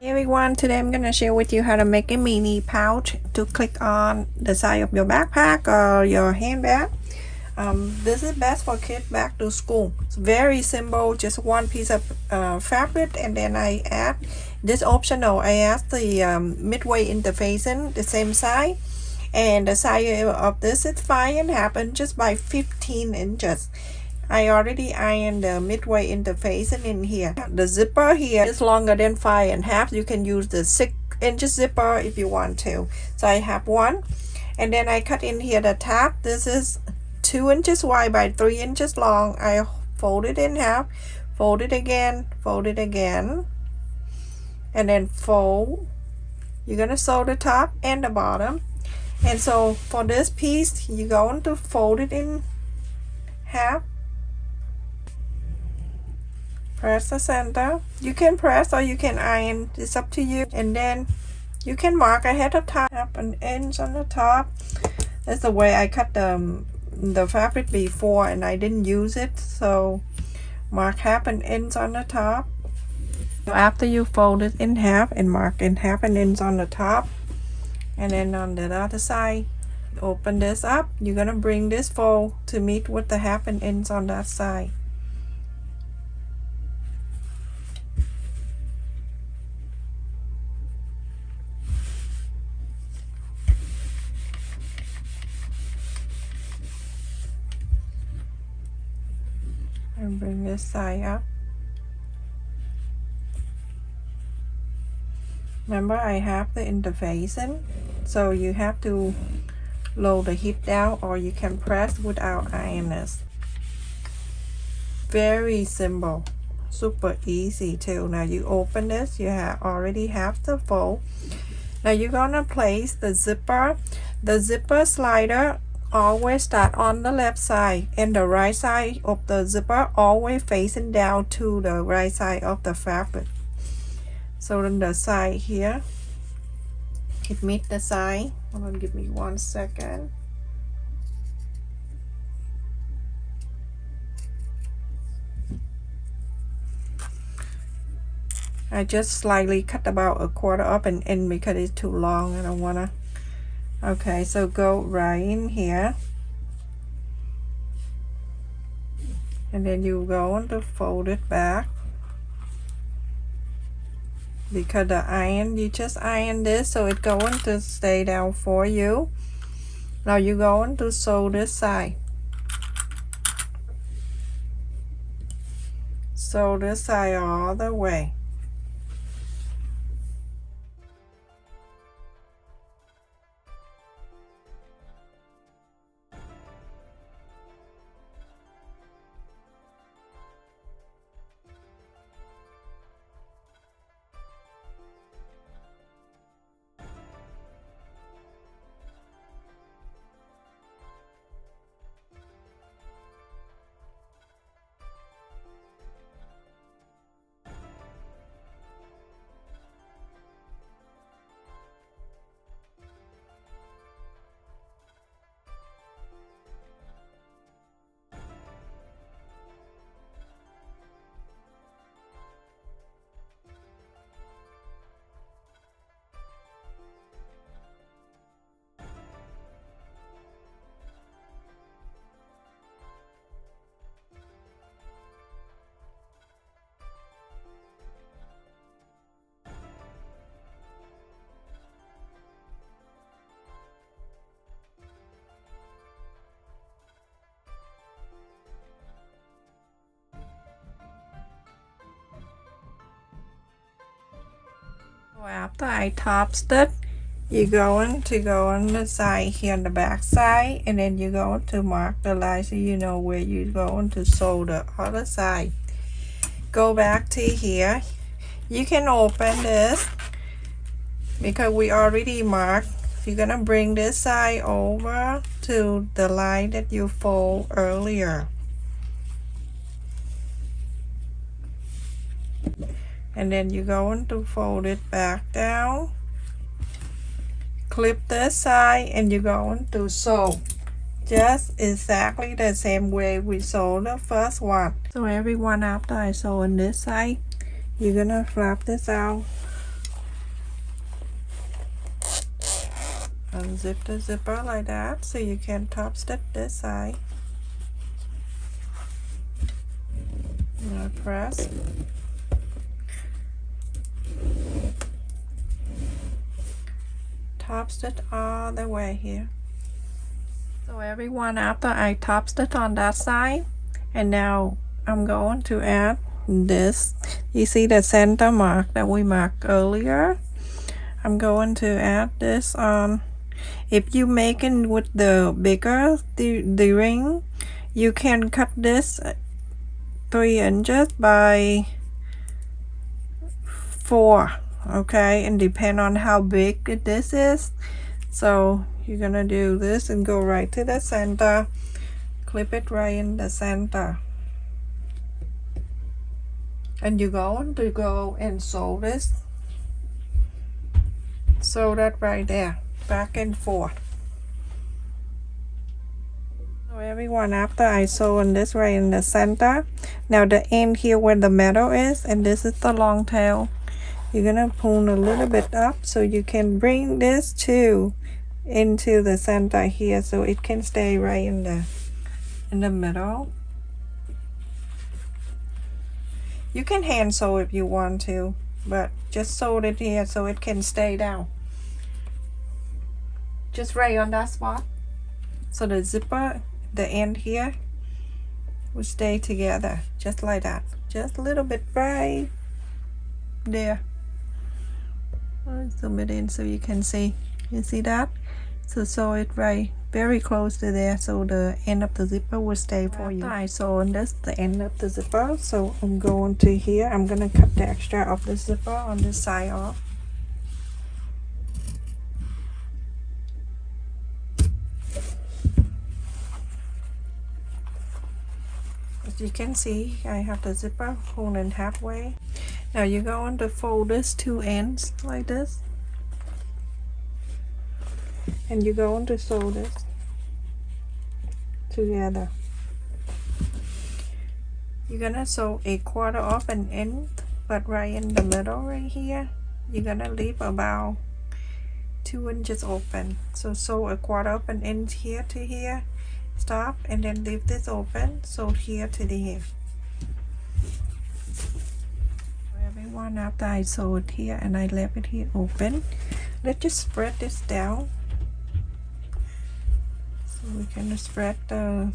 Hey everyone, today I'm gonna share with you how to make a mini pouch to click on the side of your backpack or your handbag. This is best for kids back to school. It's very simple, just one piece of fabric, and then I add this optional. I add the midway interfacing the same side, and the size of this is 5.5 inches by 15 inches. I already ironed the midway interfacing in here. The zipper here is longer than 5.5. You can use the 6-inch zipper if you want to. So I have one, and then I cut in here the top. This is 2 inches wide by 3 inches long. I fold it in half, fold it again, and then fold. You're gonna sew the top and the bottom. And so for this piece, you're going to fold it in half. Press the center. You can press or you can iron, it's up to you. And then you can mark ahead of time, an inch on the top. That's the way I cut the fabric before, and I didn't use it, so mark half an inch on the top. After you fold it in half and mark in half an inch on the top, and then on the other side, open this up. You're gonna bring this fold to meet with the half an inch on that side. And bring this side up. Remember, I have the interfacing, so you have to lower the heat down, or you can press without iron this. Very simple, super easy too. Now you open this, you already have the fold. Now you're gonna place the zipper. The zipper slider always start on the left side, and the right side of the zipper always facing down to the right side of the fabric. So on the side here, it meets the side. Hold on, give me 1 second. I just slightly cut about 1/4 up and in because it's too long. I don't wanna. Okay, so go right in here, and then you go on to fold it back. Because the iron, you just iron this, so it's going to stay down for you. Now you're going to sew this side. Sew this side all the way. After I top stitch, you're going to go on the side here on the back side, and then you're going to mark the line so you know where you're going to sew the other side. Go back to here. You can open this because we already marked. You're gonna bring this side over to the line that you fold earlier. And then you're going to fold it back down, clip this side, and you're going to sew just exactly the same way we sewed the first one. So everyone, after I sew on this side, you're gonna flap this out unzip the zipper like that so you can top stitch this side. Now press. Top stitch all the way here. So everyone, after I top stitch on that side, and now I'm going to add this. You see the center mark that we marked earlier? I'm going to add this on. If you make it with the bigger the ring, you can cut this 3 inches by 4, okay, and depend on how big this is. So you're gonna do this and go right to the center, clip it right in the center, and you're going to go and sew this, sew that right there, back and forth. So everyone, after I sew on this right in the center, now the end here where the metal is, and this is the long tail, you're gonna pull a little bit up so you can bring this too into the center here so it can stay right in the middle. You can hand sew if you want to, but just sew it here so it can stay down, just right on that spot, so the zipper, the end here, will stay together just like that, just a little bit right there. I'll zoom it in so you can see. You see that? So sew it right very close to there so the end of the zipper will stay for you. I sew on this the end of the zipper, so I'm going to here, I'm gonna cut the extra of the zipper on this side off. As you can see, I have the zipper pulled in halfway. Now you're going to fold this 2 ends like this, and you're going to sew this together. You're gonna sew 1/4 of an inch, but right in the middle right here, you're gonna leave about 2 inches open. So sew 1/4 of an inch here to here, stop, and then leave this open, sew here to the here. Everyone, after I sew it here and I left it here open, let's just spread this down. So we can spread the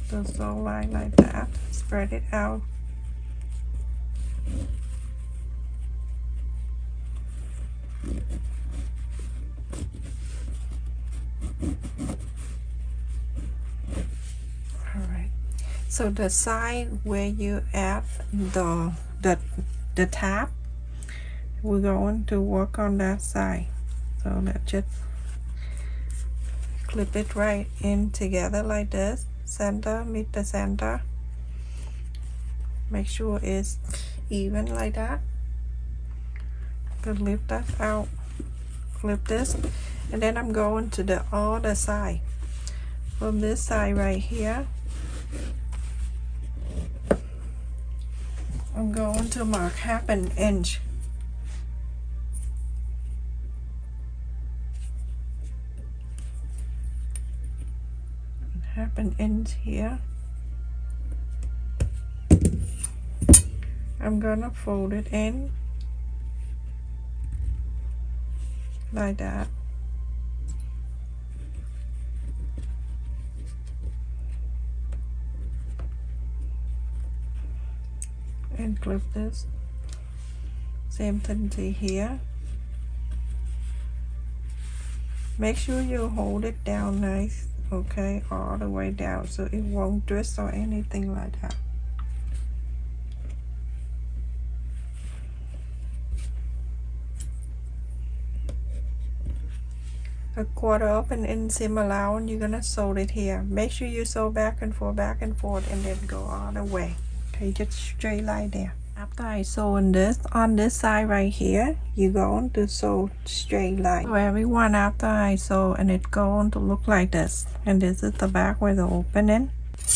sew line like that, spread it out. Alright, so the side where you add the tab, we're going to work on that side. So let's just clip it right in together like this, center, meet the center, make sure it's even like that. Could lift that out, clip this, and then I'm going to the other side. From this side right here, I'm going to mark 1/2 inch. Half an inch here. I'm gonna fold it in like that. And clip this. Same thing to here. Make sure you hold it down nice, okay, all the way down so it won't twist or anything like that. A 1/4 of an inch seam allowance, you're gonna sew it here. Make sure you sew back and forth, and then go all the way. Okay, just straight line there. After I sew on this side right here, you're going to sew straight line. So everyone, after I sew, and it's going to look like this, and this is the back where the opening.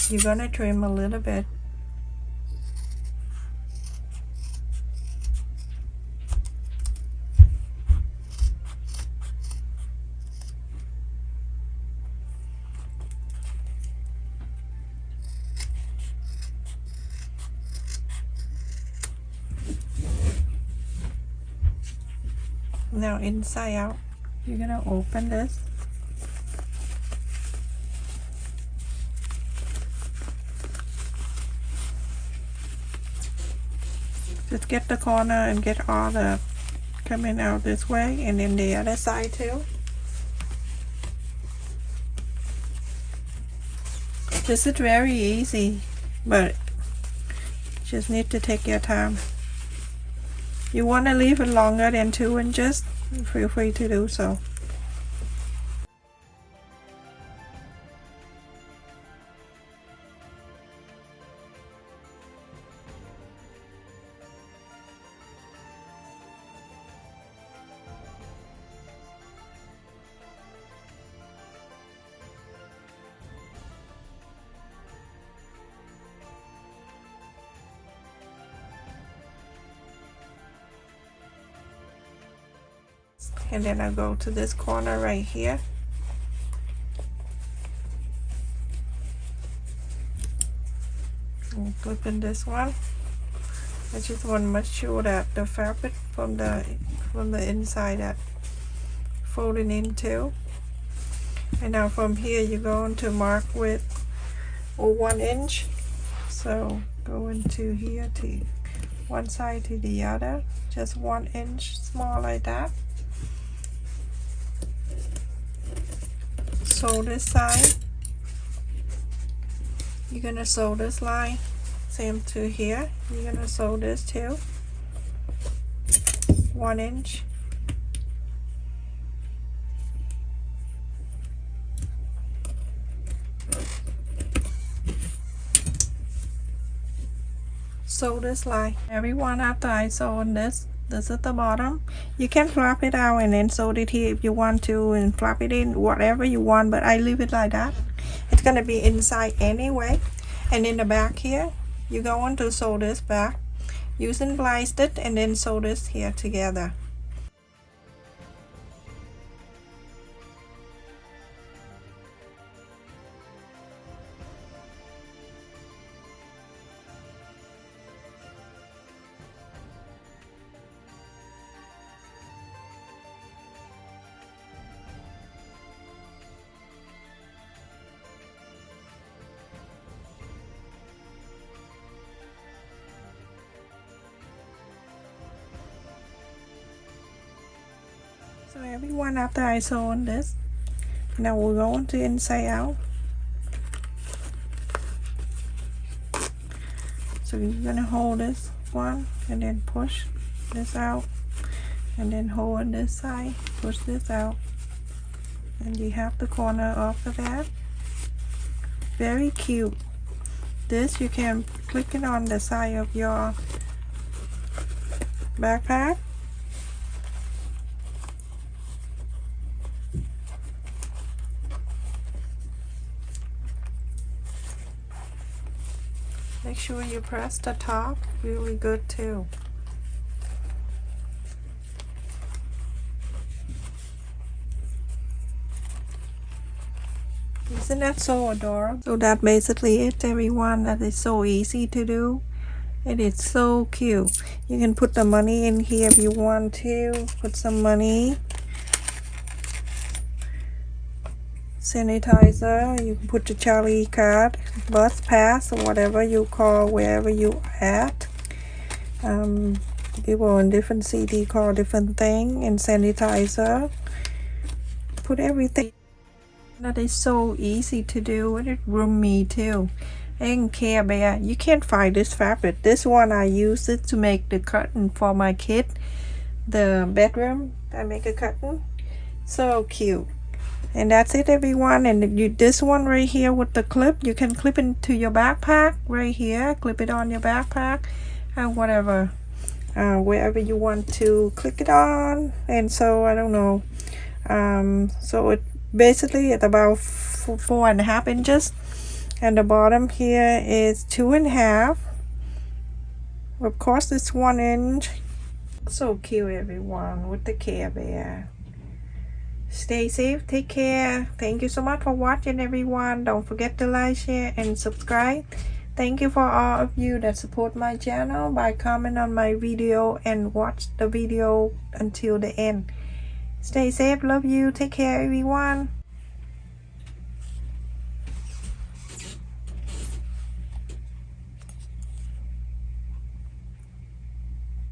You're gonna trim a little bit. Now inside out, you're gonna open this. Just get the corner and get all the coming out this way, and then the other side too. This is very easy, but just need to take your time. You want to leave it longer than 2 inches, feel free to do so. And then I go to this corner right here. And clip in this one. I just want to make sure that the fabric from the inside that folding into. And now from here you're going to mark with 1 inch. So go into here to one side to the other, just 1 inch small like that. Sew this side. You're gonna sew this line, same to here. You're gonna sew this too, 1 inch. Sew this line. Everyone, after I sew on this is the bottom. You can flap it out and then sew it here if you want to, and flap it in whatever you want, but I leave it like that. It's gonna be inside anyway. And in the back here, you're going to sew this back using blind stitch, and then sew this here together. So everyone, after I sew on this, now we're going to inside out. So you're gonna hold this one and then push this out, and then hold on this side, push this out, and you have the corner off of that. Very cute. This you can click it on the side of your backpack. Make sure you press the top really good too. Isn't that so adorable? So that basically it, everyone. That is so easy to do. It is so cute. You can put the money in here if you want to. Put some money. Sanitizer. You can put the Charlie card, bus pass, or whatever you call wherever you at. People in different city call different thing. And sanitizer. Put everything. That is so easy to do, and it roomy too. And Care Bear, you can't find this fabric. This one I use it to make the curtain for my kid, the bedroom. I make a curtain. So cute. And that's it, everyone. And this one right here with the clip, you can clip into your backpack right here. Clip it on your backpack and whatever, wherever you want to click it on. And so I don't know. So it basically at about 4.5 inches, and the bottom here is 2.5. Of course it's 1 inch. So cute, everyone, with the Care Bear. Stay safe, take care. Thank you so much for watching, everyone. Don't forget to like, share, and subscribe. Thank you for all of you that support my channel by comment on my video and watch the video until the end. Stay safe. Love you. Take care, everyone.